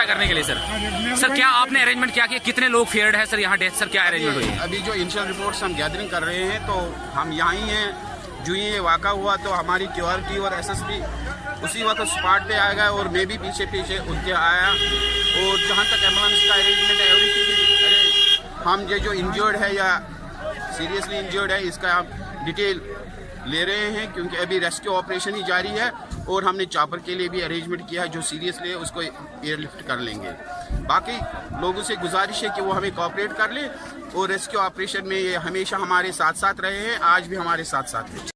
करने के लिए सर। सर क्या आपने अरेंजमेंट क्या किया, कितने लोग फेयर्ड है सर यहाँ डेथ, सर क्या अरेंजमेंट हुई है? अभी जो इनिशियल रिपोर्ट्स हम गैदरिंग कर रहे हैं, तो हम यहाँ ही हैं। जो ये वाक़ा हुआ तो हमारी क्यूआरटी और एसएसपी उसी वक्त स्पॉट पे आ गया और मैं भी पीछे पीछे उनके आया। और जहाँ तक एम्बुलेंस का अरेंजमेंट है, एवरीथिंग, हम ये जो इंजर्ड है या सीरियसली इंजर्ड है इसका हम डिटेल ले रहे हैं, क्योंकि अभी रेस्क्यू ऑपरेशन ही जारी है। और हमने चॉपर के लिए भी अरेंजमेंट किया है, जो सीरियसली है उसको एयरलिफ्ट कर लेंगे। बाकी लोगों से गुजारिश है कि वो हमें कोऑपरेट कर ले और रेस्क्यू ऑपरेशन में ये हमेशा हमारे साथ साथ रहे हैं, आज भी हमारे साथ साथ हैं।